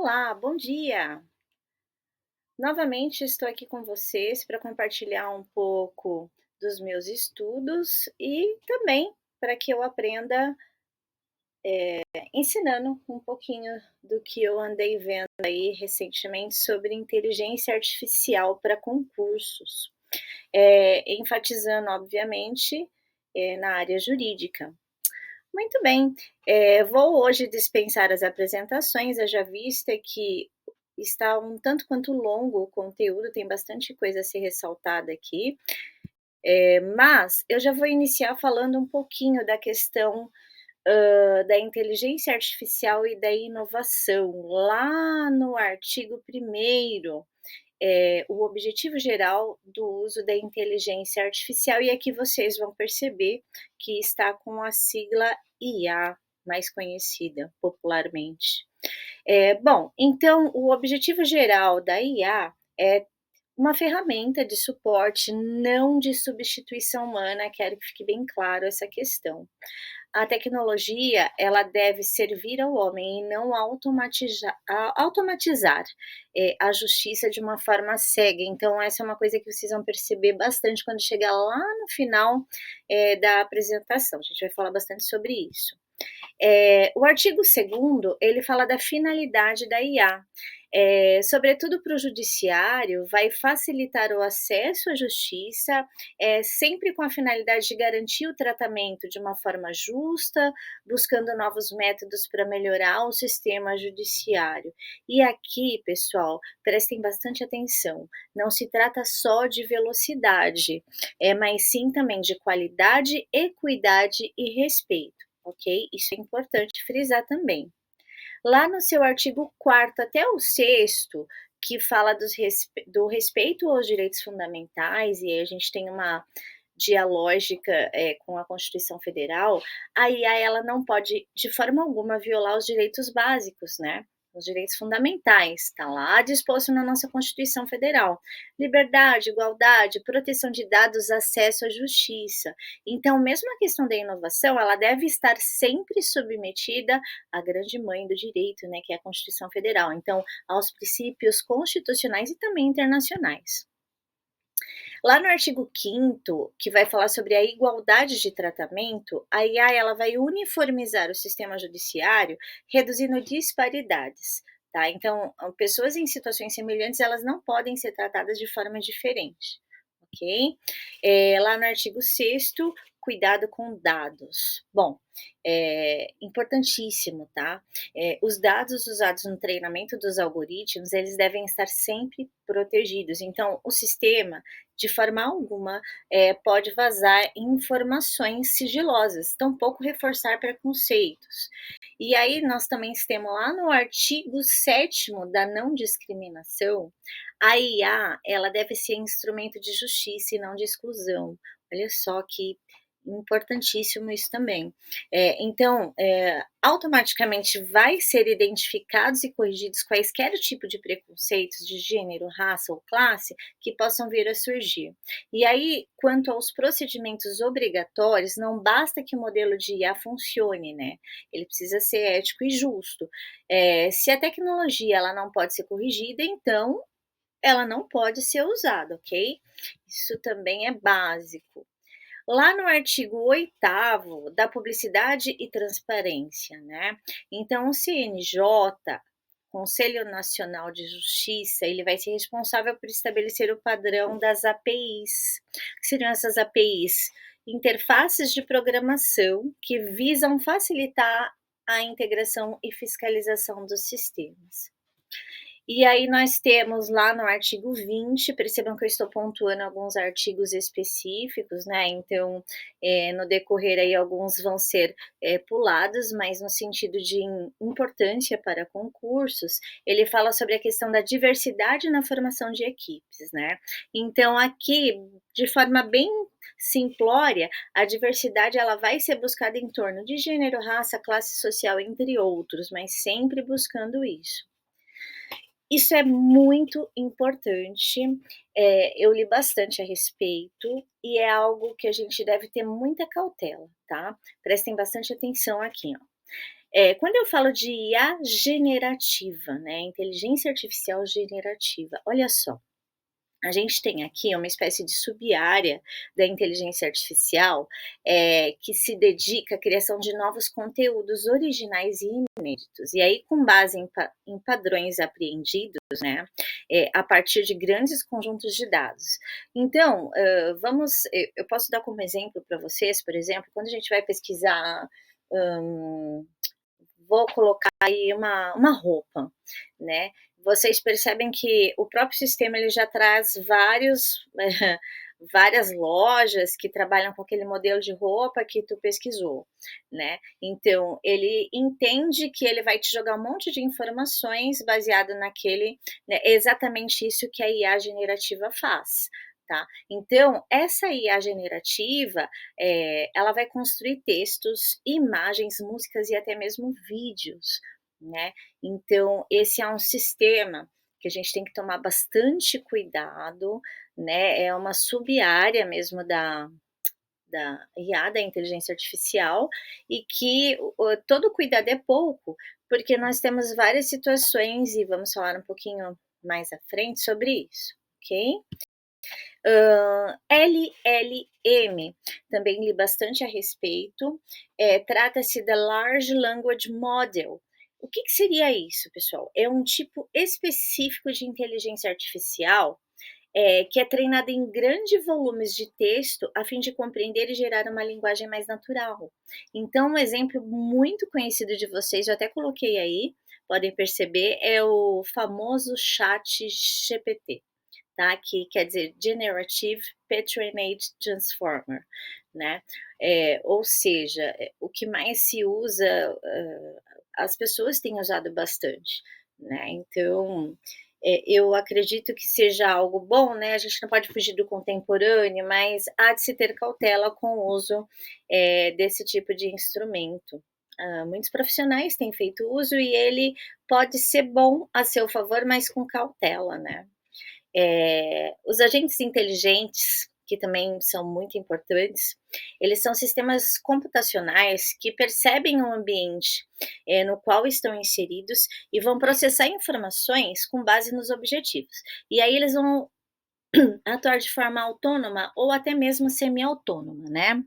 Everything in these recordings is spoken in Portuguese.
Olá, bom dia! Novamente estou aqui com vocês para compartilhar um pouco dos meus estudos e também para que eu aprenda, ensinando um pouquinho do que eu andei vendo aí recentemente sobre inteligência artificial para concursos, enfatizando obviamente, na área jurídica. Muito bem, vou hoje dispensar as apresentações, haja vista que está um tanto quanto longo o conteúdo, tem bastante coisa a ser ressaltada aqui, mas eu já vou iniciar falando um pouquinho da questão, da inteligência artificial e da inovação. Lá no artigo 1º, o objetivo geral do uso da inteligência artificial, e aqui vocês vão perceber que está com a sigla IA, mais conhecida popularmente. Bom, então o objetivo geral da IA é uma ferramenta de suporte, não de substituição humana, quero que fique bem claro essa questão. A tecnologia, ela deve servir ao homem e não automatizar, a justiça de uma forma cega. Então essa é uma coisa que vocês vão perceber bastante quando chegar lá no final, da apresentação, a gente vai falar bastante sobre isso. O artigo 2º, ele fala da finalidade da IA. Sobretudo para o judiciário, vai facilitar o acesso à justiça, sempre com a finalidade de garantir o tratamento de uma forma justa, buscando novos métodos para melhorar o sistema judiciário. E aqui, pessoal, prestem bastante atenção, não se trata só de velocidade, mas sim também de qualidade, equidade e respeito. Ok? Isso é importante frisar também. Lá no seu artigo 4º até o 6º, que fala do respeito aos direitos fundamentais, e aí a gente tem uma dialógica, com a Constituição Federal, a IA ela não pode de forma alguma violar os direitos básicos, né, os direitos fundamentais, está lá disposto na nossa Constituição Federal. Liberdade, igualdade, proteção de dados, acesso à justiça. Então, mesmo a questão da inovação, ela deve estar sempre submetida à grande mãe do direito, né, que é a Constituição Federal. Então, aos princípios constitucionais e também internacionais. Lá no artigo 5º, que vai falar sobre a igualdade de tratamento, a IA ela vai uniformizar o sistema judiciário, reduzindo disparidades, tá? Então, pessoas em situações semelhantes, elas não podem ser tratadas de forma diferente, ok? Lá no artigo 6º, cuidado com dados. Bom, importantíssimo, tá? Os dados usados no treinamento dos algoritmos, eles devem estar sempre protegidos. Então, o sistema, de forma alguma, pode vazar informações sigilosas, tampouco reforçar preconceitos. E aí nós também temos lá no artigo 7º da não discriminação, a IA, ela deve ser instrumento de justiça e não de exclusão. Olha só que importantíssimo isso também. Então, automaticamente vai ser identificados e corrigidos quaisquer tipo de preconceitos de gênero, raça ou classe que possam vir a surgir. E aí, quanto aos procedimentos obrigatórios, não basta que o modelo de IA funcione, né, ele precisa ser ético e justo. Se a tecnologia ela não pode ser corrigida, então ela não pode ser usada, ok? Isso também é básico. Lá no artigo 8º da publicidade e transparência, né, então o CNJ, Conselho Nacional de Justiça, ele vai ser responsável por estabelecer o padrão das APIs. O que seriam essas APIs? Interfaces de programação que visam facilitar a integração e fiscalização dos sistemas. E aí nós temos lá no artigo 20, percebam que eu estou pontuando alguns artigos específicos, né, então, no decorrer aí alguns vão ser, pulados, mas no sentido de importância para concursos, ele fala sobre a questão da diversidade na formação de equipes, né. Então aqui, de forma bem simplória, a diversidade ela vai ser buscada em torno de gênero, raça, classe social, entre outros, mas sempre buscando isso. Isso é muito importante, eu li bastante a respeito e é algo que a gente deve ter muita cautela, tá? Prestem bastante atenção aqui, ó. Quando eu falo de IA generativa, né, inteligência artificial generativa, olha só, a gente tem aqui uma espécie de sub-área da inteligência artificial, que se dedica à criação de novos conteúdos originais e inéditos. E aí, com base em padrões apreendidos, né, a partir de grandes conjuntos de dados. Então, eu posso dar como exemplo para vocês, por exemplo, quando a gente vai pesquisar, hã vou colocar aí uma roupa, né, vocês percebem que o próprio sistema ele já traz várias lojas que trabalham com aquele modelo de roupa que tu pesquisou, né. Então ele entende que ele vai te jogar um monte de informações baseado naquele, né, é exatamente isso que a IA generativa faz, tá. Então essa IA generativa, ela vai construir textos, imagens, músicas e até mesmo vídeos, né. Então esse é um sistema que a gente tem que tomar bastante cuidado, né, é uma sub-área mesmo da IA, da inteligência artificial, e que todo cuidado é pouco, porque nós temos várias situações e vamos falar um pouquinho mais à frente sobre isso, ok? LLM, também li bastante a respeito, trata-se da Large Language Model. O que que seria isso, pessoal? É um tipo específico de inteligência artificial, que é treinada em grandes volumes de texto a fim de compreender e gerar uma linguagem mais natural. Então, um exemplo muito conhecido de vocês, eu até coloquei aí, podem perceber, é o famoso Chat GPT, tá? Que quer dizer Generative Pre-trained Transformer, né? Ou seja, o que mais se usa, as pessoas têm usado bastante, né? Então, eu acredito que seja algo bom, né? A gente não pode fugir do contemporâneo, mas há de se ter cautela com o uso desse tipo de instrumento. Muitos profissionais têm feito uso e ele pode ser bom a seu favor, mas com cautela, né? Os agentes inteligentes, que também são muito importantes, eles são sistemas computacionais que percebem o ambiente, no qual estão inseridos e vão processar informações com base nos objetivos. E aí eles vão atuar de forma autônoma ou até mesmo semi-autônoma, né?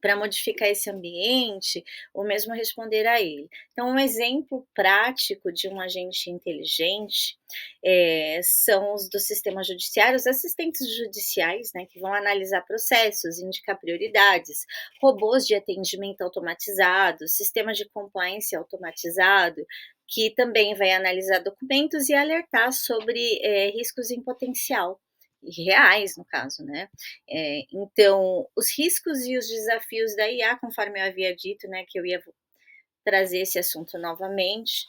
Para modificar esse ambiente ou mesmo responder a ele. Então, um exemplo prático de um agente inteligente, são os dos sistemas judiciários, assistentes judiciais, né, que vão analisar processos, indicar prioridades, robôs de atendimento automatizado, sistemas de compliance automatizado, que também vai analisar documentos e alertar sobre, riscos em potencial, reais no caso, né. Então, os riscos e os desafios da IA, conforme eu havia dito, né, que eu ia trazer esse assunto novamente.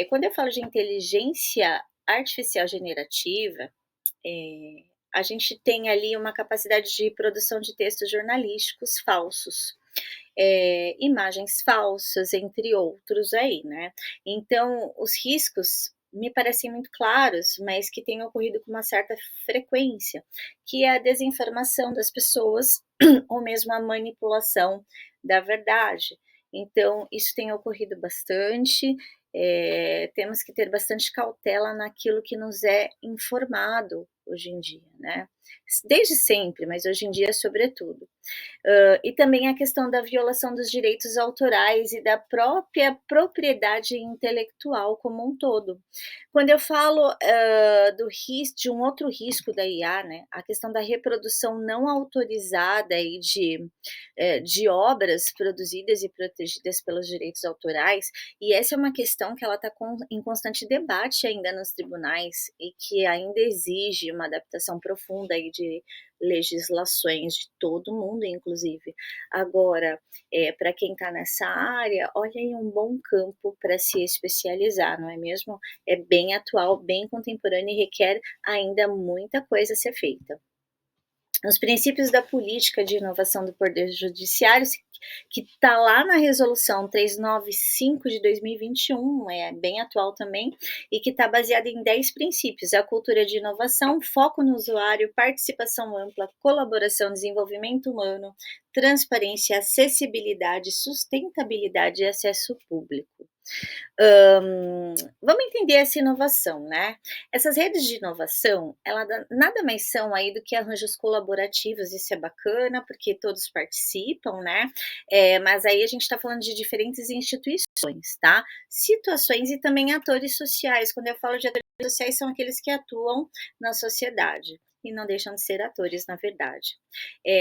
Quando eu falo de inteligência artificial generativa, eh, a gente tem ali uma capacidade de produção de textos jornalísticos falsos, imagens falsas, entre outros aí, né. Então, os riscos me parecem muito claros, mas que têm ocorrido com uma certa frequência, que é a desinformação das pessoas ou mesmo a manipulação da verdade. Então, isso tem ocorrido bastante, temos que ter bastante cautela naquilo que nos é informado hoje em dia, né. Desde sempre, mas hoje em dia sobretudo. E também a questão da violação dos direitos autorais e da própria propriedade intelectual como um todo. Quando eu falo, do de um outro risco da IA, né, a questão da reprodução não autorizada aí de obras produzidas e protegidas pelos direitos autorais, e essa é uma questão que ela está em constante debate ainda nos tribunais e que ainda exige uma adaptação profunda aí de legislações de todo mundo, inclusive. Agora, para quem está nessa área, olha aí um bom campo para se especializar, não é mesmo? É bem atual, bem contemporâneo e requer ainda muita coisa a ser feita. Os princípios da política de inovação do Poder Judiciário, que está lá na resolução 395 de 2021, é bem atual também, e que está baseada em 10 princípios: a cultura de inovação, foco no usuário, participação ampla, colaboração, desenvolvimento humano, transparência, acessibilidade, sustentabilidade e acesso público. Vamos entender essa inovação, né? Essas redes de inovação, nada mais são aí do que arranjos colaborativos, isso é bacana, porque todos participam, né? Mas aí a gente está falando de diferentes instituições, tá? Situações e também atores sociais. Quando eu falo de atores sociais, são aqueles que atuam na sociedade e não deixam de ser atores, na verdade.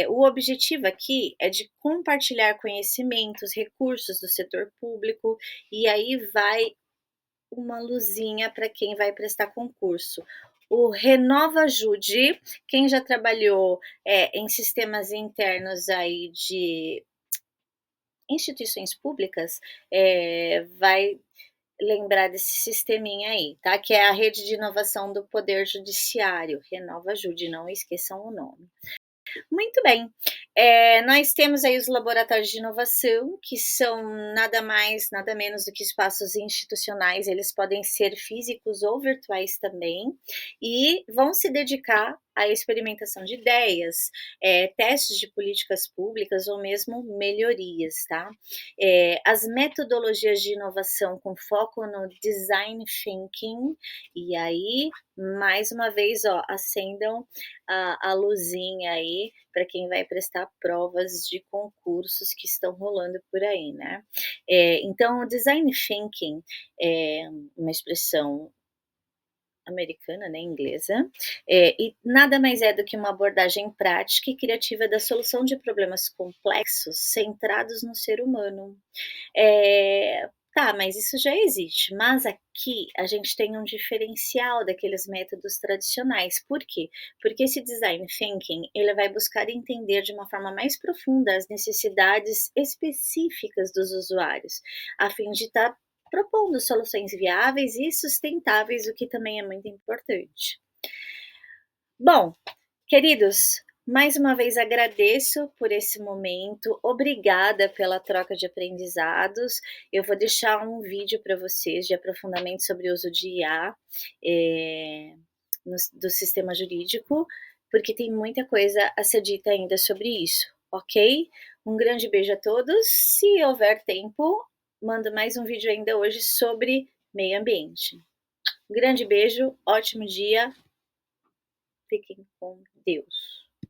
O objetivo aqui é de compartilhar conhecimentos, recursos do setor público, e aí vai uma luzinha para quem vai prestar concurso. O Renova Ajude, quem já trabalhou em sistemas internos aí de instituições públicas, vai lembrar desse sisteminha aí, tá? Que é a rede de inovação do Poder Judiciário. Renova Ajude, não esqueçam o nome. Muito bem. Nós temos aí os laboratórios de inovação, que são nada mais, nada menos do que espaços institucionais, eles podem ser físicos ou virtuais também, e vão se dedicar à experimentação de ideias, testes de políticas públicas ou mesmo melhorias, tá? As metodologias de inovação com foco no design thinking, e aí, mais uma vez, ó, acendam a luzinha aí para quem vai prestar provas de concursos que estão rolando por aí, né? Então, o design thinking é uma expressão americana, né, inglesa, e nada mais é do que uma abordagem prática e criativa da solução de problemas complexos centrados no ser humano. Tá, mas isso já existe, mas aqui a gente tem um diferencial daqueles métodos tradicionais. Por quê? Porque esse design thinking, ele vai buscar entender de uma forma mais profunda as necessidades específicas dos usuários, a fim de estar propondo soluções viáveis e sustentáveis, o que também é muito importante. Bom, queridos, mais uma vez agradeço por esse momento, obrigada pela troca de aprendizados. Eu vou deixar um vídeo para vocês de aprofundamento sobre o uso de IA do sistema jurídico, porque tem muita coisa a ser dita ainda sobre isso, ok? Um grande beijo a todos. Se houver tempo, mando mais um vídeo ainda hoje sobre meio ambiente. Um grande beijo, ótimo dia, fiquem com Deus.